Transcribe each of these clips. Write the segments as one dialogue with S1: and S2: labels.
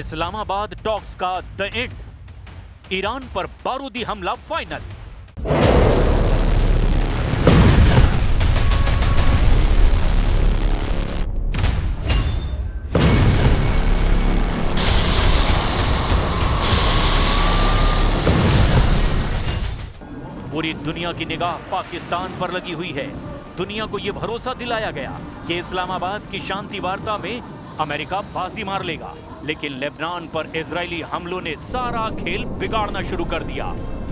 S1: Islamabad talks का the end, Iran पर बारूदी हमला फाइनल। पूरी दुनिया की निगाह पाकिस्तान पर लगी हुई है। दुनिया को यह भरोसा दिलाया गया कि इस्लामाबाद की शांति वार्ता में अमेरिका बाजी मार लेगा, लेकिन लेबनान पर इजरायली हमलों ने सारा खेल बिगाड़ना शुरू कर दिया।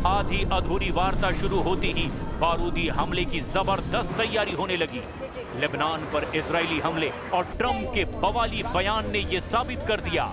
S1: आधी अधूरी वार्ता शुरू होती ही बारूदी हमले की जबरदस्त तैयारी होने लगी। लेबनान पर इजरायली हमले और ट्रंप के बवाली बयान ने यह साबित कर दिया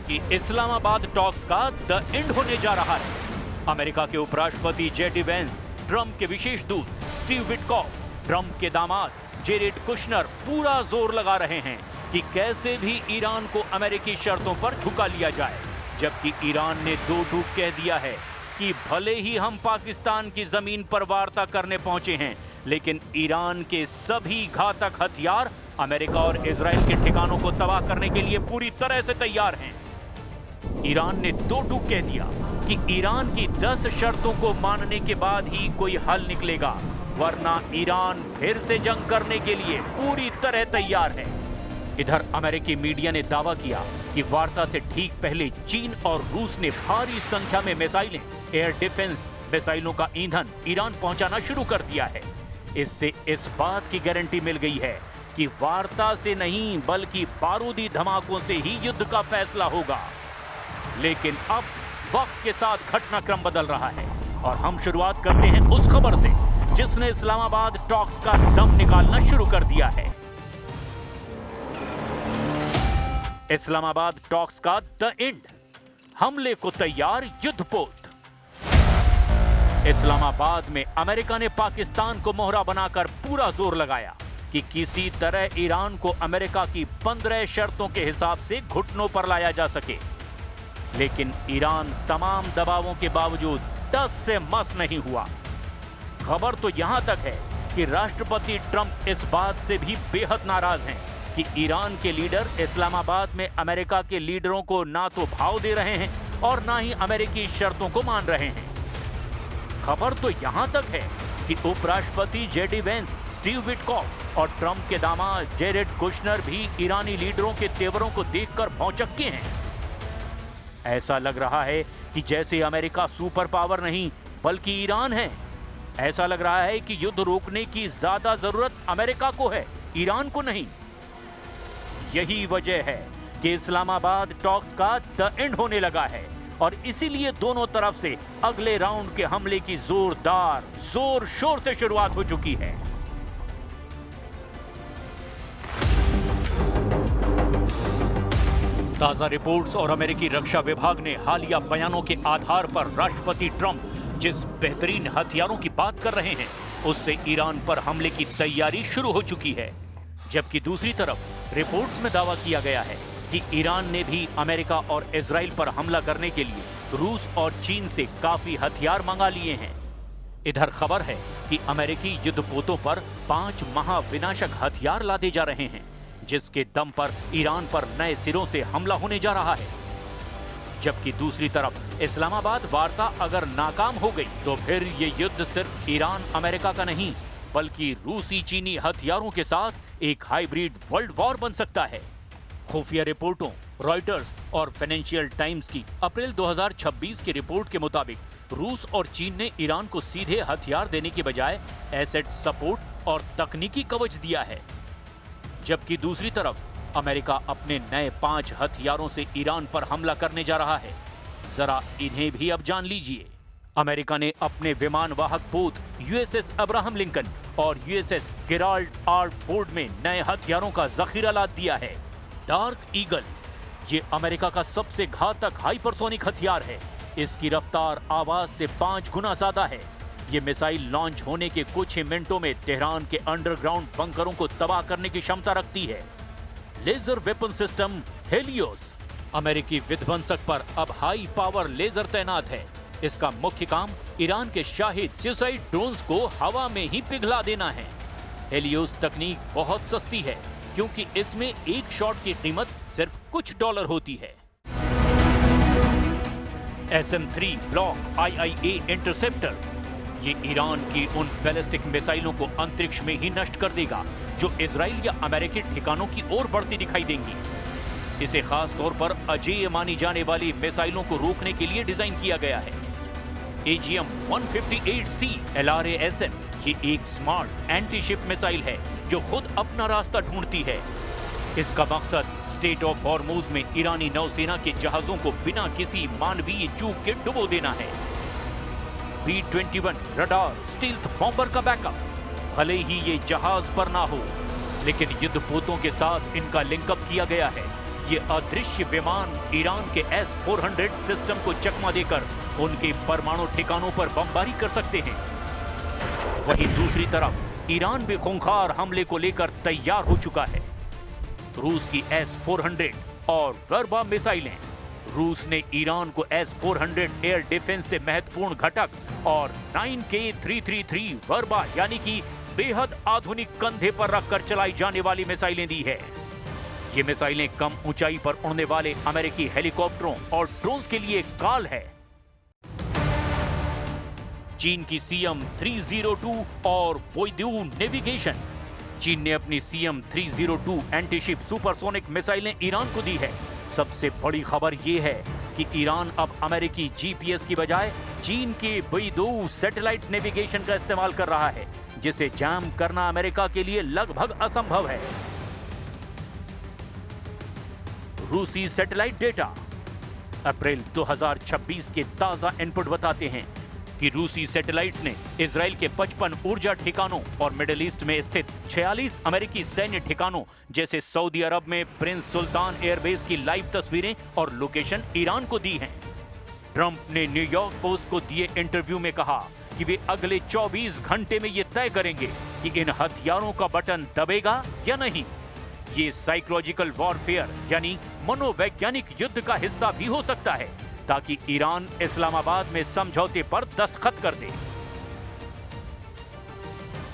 S1: कि इस्लामाबाद टॉक्स का द एंड होने जा रहा है। अमेरिका के उपराष्ट्रपति जेडी वेंस, ट्रंप के विशेष दूत स्टीव विटकॉफ, ट्रंप के दामाद जेरेड कुशनर पूरा जोर लगा रहे हैं कि कैसे भी ईरान को अमेरिकी शर्तों पर झुका लिया जाए, जबकि ईरान ने दो टूक कह दिया है कि भले ही हम पाकिस्तान की जमीन पर वार्ता करने पहुंचे हैं, लेकिन ईरान के सभी घातक हथियार अमेरिका और इजराइल के ठिकानों को तबाह करने के लिए पूरी तरह से तैयार हैं। ईरान ने दो टूक कह दिया कि ईरान की 10 शर्तों को मानने के बाद ही कोई हल निकलेगा, वरना ईरान फिर से जंग करने के लिए पूरी तरह तैयार है। इधर अमेरिकी मीडिया ने दावा किया कि वार्ता से ठीक पहले चीन और रूस ने भारी संख्या में मिसाइलें, एयर डिफेंस मिसाइलों का ईंधन ईरान पहुंचाना शुरू कर दिया है। इससे इस बात की गारंटी मिल गई है कि वार्ता से नहीं बल्कि बारूदी धमाकों से ही युद्ध का फैसला होगा। लेकिन अब वक्त के साथ घटनाक्रम बदल रहा है और हम शुरुआत करते हैं उस खबर से जिसने इस्लामाबाद टॉक्स का दम निकालना शुरू कर दिया है। इस्लामाबाद टॉक्स का द एंड, हमले को तैयार युद्धपोत। इस्लामाबाद में अमेरिका ने पाकिस्तान को मोहरा बनाकर पूरा जोर लगाया कि किसी तरह ईरान को अमेरिका की 15 शर्तों के हिसाब से घुटनों पर लाया जा सके, लेकिन ईरान तमाम दबावों के बावजूद टस से मस नहीं हुआ। खबर तो यहां तक है कि राष्ट्रपति ट्रंप इस बात से भी बेहद नाराज हैं कि ईरान के लीडर इस्लामाबाद में अमेरिका के लीडरों को ना तो भाव दे रहे हैं और ना ही अमेरिकी शर्तों को मान रहे हैं। खबर तो यहां तक है कि उपराष्ट्रपति जेडी वेंस, स्टीव विटकॉफ और ट्रंप के दामाद जेरेड कुशनर भी ईरानी लीडरों के तेवरों को देखकर भौंचक्के हैं। ऐसा लग रहा है कि जैसे अमेरिका सुपर पावर नहीं बल्कि ईरान है। ऐसा लग रहा है कि युद्ध रोकने की ज्यादा जरूरत अमेरिका को है, ईरान को नहीं। यही वजह है कि इस्लामाबाद टॉक्स का द एंड होने लगा है और इसीलिए दोनों तरफ से अगले राउंड के हमले की जोरदार जोर शोर से शुरुआत हो चुकी है। ताजा रिपोर्ट्स और अमेरिकी रक्षा विभाग ने हालिया बयानों के आधार पर राष्ट्रपति ट्रंप जिस बेहतरीन हथियारों की बात कर रहे हैं, उससे ईरान पर हमले की तैयारी शुरू हो चुकी है। जबकि दूसरी तरफ रिपोर्ट्स में दावा किया गया है कि ईरान ने भी अमेरिका और इजराइल पर हमला करने के लिए रूस और चीन से काफी हथियार मंगा लिए हैं। इधर खबर है कि अमेरिकी युद्धपोतों पर 5 महाविनाशक हथियार लादे जा रहे हैं, जिसके दम पर ईरान पर नए सिरों से हमला होने जा रहा है। जबकि दूसरी तरफ इस्लामाबाद वार्ता अगर नाकाम हो गई तो फिर ये युद्ध सिर्फ ईरान अमेरिका का नहीं बल्कि रूसी चीनी हथियारों के साथ एक हाइब्रिड वर्ल्ड वॉर बन सकता है। खुफिया रिपोर्टों, रॉयटर्स और फाइनेंशियल टाइम्स की अप्रैल 2026 की रिपोर्ट के मुताबिक रूस और चीन ने ईरान को सीधे हथियार देने के बजाय एसेट सपोर्ट और तकनीकी कवच दिया है। जबकि दूसरी तरफ अमेरिका अपने नए 5 हथियारों से ईरान पर हमला करने जा रहा है। जरा इन्हें भी अब जान लीजिए। अमेरिका ने अपने विमान वाहक पोत यूएसएस अब्राहम लिंकन और यूएसएस गेराल्ड आर फोर्ड में नए हथियारों का जखीरा लाद दिया है। डार्क ईगल, ये अमेरिका का सबसे घातक हाइपरसोनिक हथियार है। इसकी रफ्तार आवाज से 5 गुना ज्यादा है। ये मिसाइल लॉन्च होने के कुछ ही मिनटों में तेहरान के अंडरग्राउंड बंकरों को तबाह करने की क्षमता रखती है। लेजर वेपन सिस्टम हेलियोस, अमेरिकी विध्वंसक पर अब हाई पावर लेजर तैनात है। इसका मुख्य काम ईरान के शाही सुसाइड ड्रोन्स को हवा में ही पिघला देना है। हेलियोस तकनीक बहुत सस्ती है क्योंकि इसमें एक शॉट की कीमत सिर्फ कुछ डॉलर होती है। SM-3 block IIA interceptor. ये ईरान की उन बैलिस्टिक मिसाइलों को अंतरिक्ष में ही नष्ट कर देगा जो इजराइल या अमेरिकी ठिकानों की ओर बढ़ती दिखाई देंगी। इसे खास तौर पर अजेय मानी जाने वाली मिसाइलों को रोकने के लिए डिजाइन किया गया है। AGM-158C LRASM ये एक स्मार्ट एंटी शिप मिसाइल है जो खुद अपना रास्ता ढूंढती है। इसका मकसद स्टेट ऑफ हॉर्मुज में ईरानी नौसेना के जहाजों को बिना किसी मानवीय चूक के डुबो देना है। B-21 रडार स्टील्थ बॉम्बर का बैकअप। भले ही ये जहाज पर ना हो, लेकिन युद्धपोतों के साथ इनका लिंकअप किया गया है। ये अदृश्य विमान ईरान के S-400 सिस्टम को चकमा देकर उनके परमाणु ठिकानों पर बमबारी कर सकते हैं। वहीं दूसरी तरफ ईरान भी खूंखार हमले को लेकर तैयार हो चुका है। रूस की S-400 और वर्बा मिसाइलें। रूस ने ईरान को S-400 एयर डिफेंस से महत्वपूर्ण घटक और 9K-333 वर्बा यानी कि बेहद आधुनिक कंधे पर रखकर चलाई जाने वाली मिसाइलें दी है। ये मिसाइलें कम ऊंचाई पर उड़ने वाले अमेरिकी हेलीकॉप्टरों और ड्रोन्स के लिए काल है। चीन की CM-302 और बोइदू नेविगेशन। चीन ने अपनी CM-302 एंटीशिप सुपरसोनिक मिसाइलें ईरान को दी है। सबसे बड़ी खबर यह है कि ईरान अब अमेरिकी GPS की बजाय चीन के बोइदू सैटेलाइट नेविगेशन का इस्तेमाल कर रहा है, जिसे जैम करना अमेरिका के लिए लगभग असंभव है। रूसी सैटेलाइट डेटा। अप्रैल 2026 के ताजा इनपुट बताते हैं कि रूसी सैटेलाइट्स ने इजराइल के 55 ऊर्जा ठिकानों और मिडिल ईस्ट में स्थित 46 अमेरिकी सैन्य ठिकानों जैसे सऊदी अरब में प्रिंस सुल्तान एयरबेस की लाइव तस्वीरें और लोकेशन ईरान को दी हैं। ट्रंप ने न्यूयॉर्क पोस्ट को दिए इंटरव्यू में कहा कि वे अगले 24 घंटे में ये तय करेंगे कि इन हथियारों का बटन दबेगा या नहीं। ये साइकोलॉजिकल वॉरफेयर यानी मनोवैज्ञानिक युद्ध का हिस्सा भी हो सकता है, ताकि ईरान इस्लामाबाद में समझौते पर दस्तखत कर दे।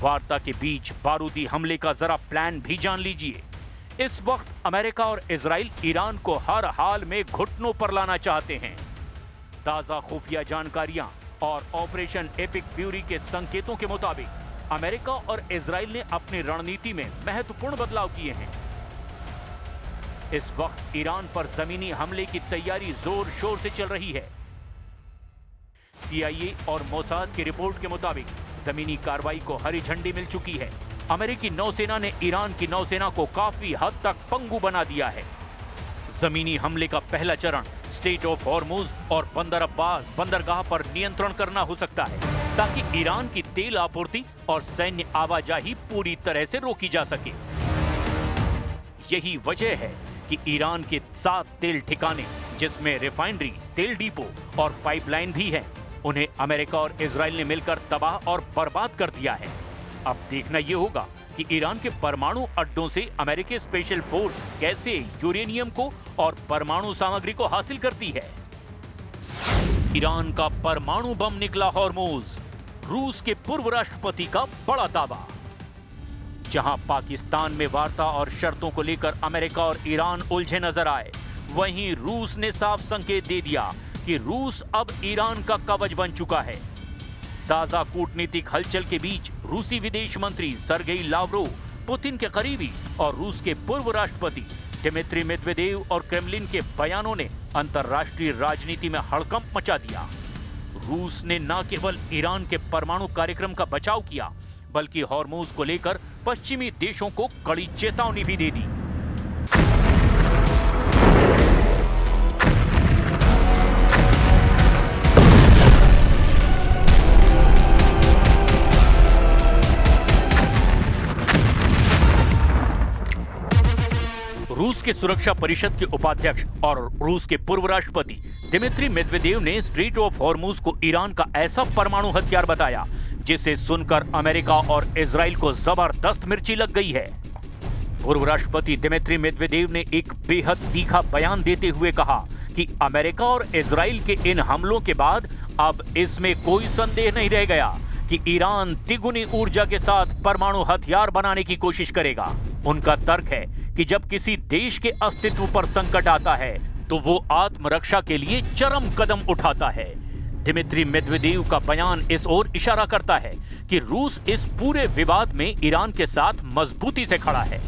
S1: वार्ता के बीच बारूदी हमले का जरा प्लान भी जान लीजिए। इस वक्त अमेरिका और इजराइल ईरान को हर हाल में घुटनों पर लाना चाहते हैं। ताजा खुफिया जानकारियां और ऑपरेशन एपिक फ्यूरी के संकेतों के मुताबिक अमेरिका और इजराइल ने अपनी रणनीति में महत्वपूर्ण बदलाव किए हैं। इस वक्त ईरान पर जमीनी हमले की तैयारी जोर शोर से चल रही है। CIA और मोसाद की रिपोर्ट के मुताबिक जमीनी कार्रवाई को हरी झंडी मिल चुकी है। अमेरिकी नौसेना ने ईरान की नौसेना को काफी हद तक पंगु बना दिया है। जमीनी हमले का पहला चरण स्टेट ऑफ हॉर्मुज और बंदर अब्बास बंदरगाह पर नियंत्रण करना हो सकता है, ताकि ईरान की तेल आपूर्ति और सैन्य आवाजाही पूरी तरह से रोकी जा सके। यही वजह है कि ईरान के 7 तेल ठिकाने, जिसमें रिफाइनरी, तेल डिपो और पाइपलाइन भी है, उन्हें अमेरिका और इजराइल ने मिलकर तबाह और बर्बाद कर दिया है। अब देखना यह होगा कि ईरान के परमाणु अड्डों से अमेरिकी स्पेशल फोर्स कैसे यूरेनियम को और परमाणु सामग्री को हासिल करती है। ईरान का परमाणु बम निकला हॉर्मुज। रूस के पूर्व राष्ट्रपति का बड़ा दावा। जहां पाकिस्तान में वार्ता और शर्तों को लेकर अमेरिका और ईरान उलझे नजर आए, वहीं रूस ने साफ संकेत दे दिया कि रूस अब ईरान का कवच बन चुका है। ताजा कूटनीतिक हलचल के बीच रूसी विदेश मंत्री सर्गेई लावरोव, पुतिन के करीबी और रूस के पूर्व राष्ट्रपति दिमित्री मेदवेदेव और क्रेमलिन के बयानों ने अंतर्राष्ट्रीय राजनीति में हड़कंप मचा दिया। रूस ने न केवल ईरान के परमाणु कार्यक्रम का बचाव किया, बल्कि हॉर्मुज को लेकर पश्चिमी देशों को कड़ी चेतावनी भी दे दी। रूस की सुरक्षा परिषद के उपाध्यक्ष और रूस के पूर्व राष्ट्रपति दिमित्री मेदवेदेव ने स्ट्रेट ऑफ हॉर्मुज को ईरान का ऐसा परमाणु हथियार बताया जिसे सुनकर अमेरिका और इजराइल को जबरदस्त मिर्ची लग गई है। पूर्व राष्ट्रपति दिमित्री मेदवेदेव ने एक बेहद तीखा बयान देते हुए कहा कि अमेरिका और इजराइल के इन हमलों के बाद अब इसमें कोई संदेह नहीं रह गया कि ईरान तिगुनी ऊर्जा के साथ परमाणु हथियार बनाने की कोशिश करेगा। उनका तर्क है कि जब किसी देश के अस्तित्व पर संकट आता है तो वो आत्मरक्षा के लिए चरम कदम उठाता है। दिमित्री मेदवेदेव का बयान इस ओर इशारा करता है कि रूस इस पूरे विवाद में ईरान के साथ मजबूती से खड़ा है।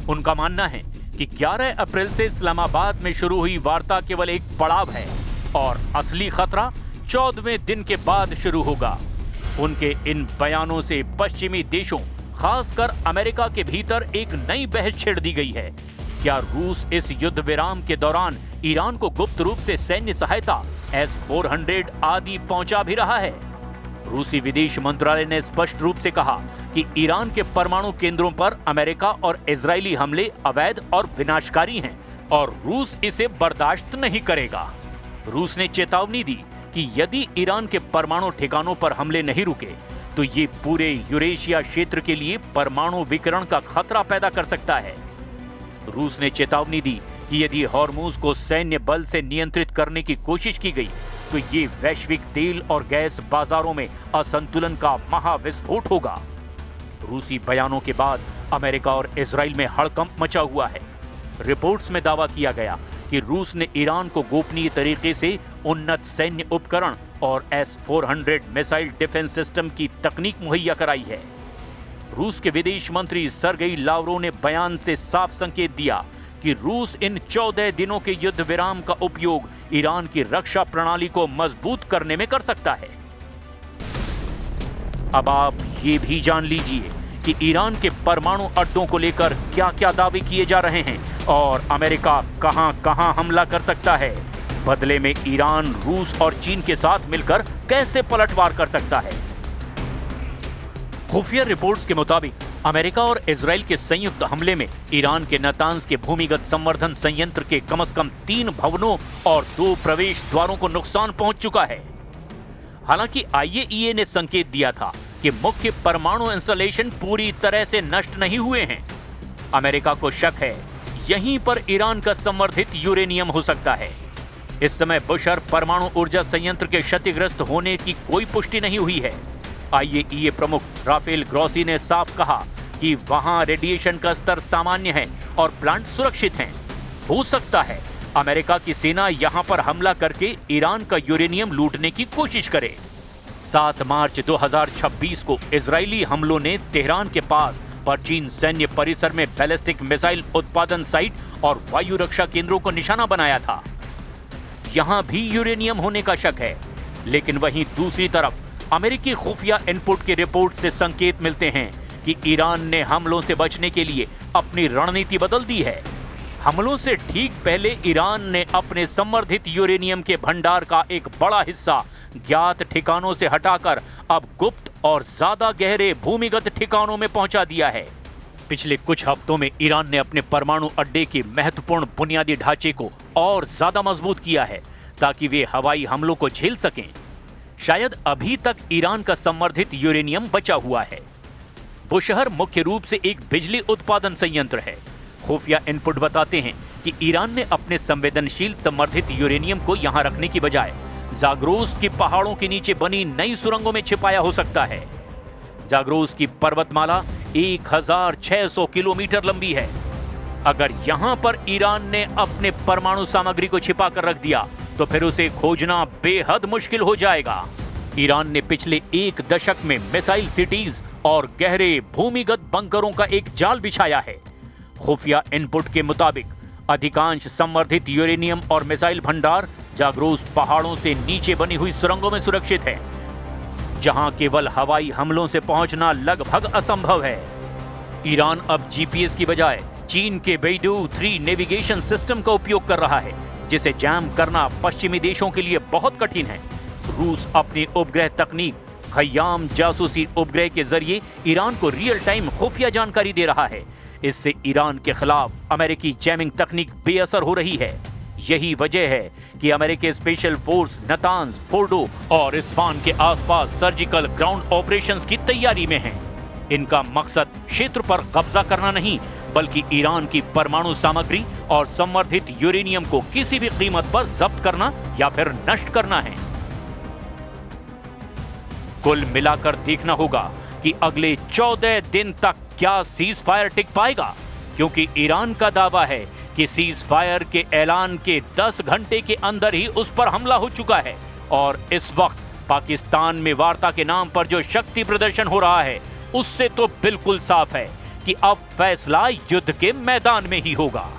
S1: उनका मानना है कि 11 अप्रैल से इस्लामाबाद में शुरू हुई वार्ता केवल एक पड़ाव है और असली खतरा 14वें दिन के बाद शुरू होगा। उनके इन बयानों से पश्चिमी देशों, खासकर अमेरिका के भीतर एक नई बहस छेड़ दी गई है। क्या रूस इस युद्ध विराम के दौरान ईरान को गुप्त रूप से सैन्य सहायता S-400 आदि पहुंचा भी रहा है? रूसी विदेश मंत्रालय ने स्पष्ट रूप से कहा कि ईरान के परमाणु केंद्रों पर अमेरिका और इजरायली हमले अवैध और विनाशकारी हैं और रूस इसे बर्दाश्त नहीं करेगा। रूस ने चेतावनी दी कि यदि ईरान के परमाणु ठिकानों पर हमले नहीं रुके तो ये पूरे यूरेशिया क्षेत्र के लिए परमाणु विकिरण का खतरा पैदा कर सकता है। रूस ने चेतावनी दी कि यदि हॉर्मुज को सैन्य बल से नियंत्रित करने की कोशिश की गई तो ये वैश्विक तेल और गैस बाजारों में असंतुलन का महाविस्फोट होगा। रूसी बयानों के बाद अमेरिका और इजराइल में हड़कंप मचा हुआ है। रिपोर्ट्स में दावा किया गया कि रूस ने ईरान को गोपनीय तरीके से उन्नत सैन्य उपकरण और S-400 मिसाइल डिफेंस सिस्टम की तकनीक मुहैया कराई है। रूस के विदेश मंत्री सर्गेई लावरोव ने बयान से साफ संकेत दिया कि रूस इन 14 दिनों के युद्ध विराम का उपयोग ईरान की रक्षा प्रणाली को मजबूत करने में कर सकता है। अब आप ये भी जान लीजिए कि ईरान के परमाणु अड्डों को लेकर क्या-क्या दावे किए जा रहे हैं और अमेरिका कहां-कहां हमला कर सकता है। बदले में ईरान रूस और चीन के साथ मिलकर कैसे पलटवार कर सकता है। खुफिया रिपोर्ट्स के मुताबिक अमेरिका और इजराइल के संयुक्त हमले में ईरान के नातांज के भूमिगत संवर्धन संयंत्र के कम से कम 3 भवनों और 2 प्रवेश द्वारों को नुकसान पहुंच चुका है। हालांकि IAEA ने संकेत दिया था कि मुख्य परमाणु इंस्टॉलेशन पूरी तरह से नष्ट नहीं हुए हैं। अमेरिका को शक है यहीं पर ईरान का संवर्धित यूरेनियम हो सकता है। इस समय बुशहर परमाणु ऊर्जा संयंत्र के क्षतिग्रस्त होने की कोई पुष्टि नहीं हुई है। IAEA प्रमुख राफेल ग्रॉसी ने साफ कहा कि वहां रेडिएशन का स्तर सामान्य है और प्लांट सुरक्षित हैं। हो सकता है अमेरिका की सेना यहां पर हमला करके ईरान का यूरेनियम लूटने की कोशिश करे। 7 मार्च 2026 को इजरायली हमलों ने तेहरान के पास परचीन सैन्य परिसर में बैलिस्टिक मिसाइल उत्पादन साइट और वायु रक्षा केंद्रों को निशाना बनाया था। यहां भी यूरेनियम होने का शक है, लेकिन वहीं दूसरी तरफ अमेरिकी खुफिया इनपुट की रिपोर्ट से संकेत मिलते हैं कि ईरान ने हमलों से बचने के लिए अपनी रणनीति बदल दी है। हमलों से ठीक पहले ईरान ने अपने संवर्धित यूरेनियम के भंडार का एक बड़ा हिस्सा ज्ञात ठिकानों से हटाकर अब गुप्त और ज्यादा गहरे भूमिगत ठिकानों में पहुंचा दिया है। पिछले कुछ हफ्तों में ईरान ने अपने परमाणु अड्डे के महत्वपूर्ण बुनियादी ढांचे को और ज्यादा मजबूत किया है ताकि वे हवाई हमलों को झेल सकें। शायद अभी तक ईरान का संवर्धित यूरेनियम बचा हुआ है। बुशहर मुख्य रूप से एक बिजली उत्पादन संयंत्र है। खुफिया इनपुट बताते हैं कि ईरान ने अपने संवेदनशील संवर्धित यूरेनियम को यहां रखने की बजाय जाग्रोस की पहाड़ों के नीचे बनी नई सुरंगों में छिपाया हो सकता है। जाग्रोस की पर्वतमाला 1600 किलोमीटर लंबी है। अगर यहां पर ईरान ने अपने परमाणु सामग्री को छिपा कर रख दिया तो फिर उसे खोजना बेहद मुश्किल हो जाएगा। ईरान ने पिछले 1 दशक में मिसाइल सिटीज और गहरे भूमिगत बंकरों का एक जाल बिछाया है। खुफिया इनपुट के मुताबिक अधिकांश संवर्धित यूरेनियम और मिसाइल भंडार जाग्रोस पहाड़ों से नीचे बनी हुई सुरंगों में सुरक्षित है, जहां केवल हवाई हमलों से पहुंचना लगभग असंभव है। ईरान अब जीपीएस की बजाय चीन के बेइडू 3 नेविगेशन सिस्टम का उपयोग कर रहा है, जिसे जैम करना पश्चिमी देशों के लिए बहुत कठिन है। रूस अपनी उपग्रह तकनीक खयाम जासूसी उपग्रह के जरिए ईरान को रियल टाइम खुफिया जानकारी दे रहा है। इससे ईरान के खिलाफ अमेरिकी जैमिंग तकनीक बेअसर हो रही है। यही वजह है कि अमेरिकी स्पेशल फोर्स नतांज, फोर्डो और इस्फान के आसपास सर्जिकल ग्राउंड ऑपरेशंस की तैयारी में है। इनका मकसद क्षेत्र पर कब्जा करना नहीं, बल्कि ईरान की परमाणु सामग्री और संवर्धित यूरेनियम को किसी भी कीमत पर जब्त करना या फिर नष्ट करना है। कुल मिलाकर देखना होगा कि अगले 14 दिन तक क्या सीज फायर टिक पाएगा, क्योंकि ईरान का दावा है कि सीज फायर के ऐलान के 10 घंटे के अंदर ही उस पर हमला हो चुका है। और इस वक्त पाकिस्तान में वार्ता के नाम पर जो शक्ति प्रदर्शन हो रहा है, उससे तो बिल्कुल साफ है कि अब फैसला युद्ध के मैदान में ही होगा।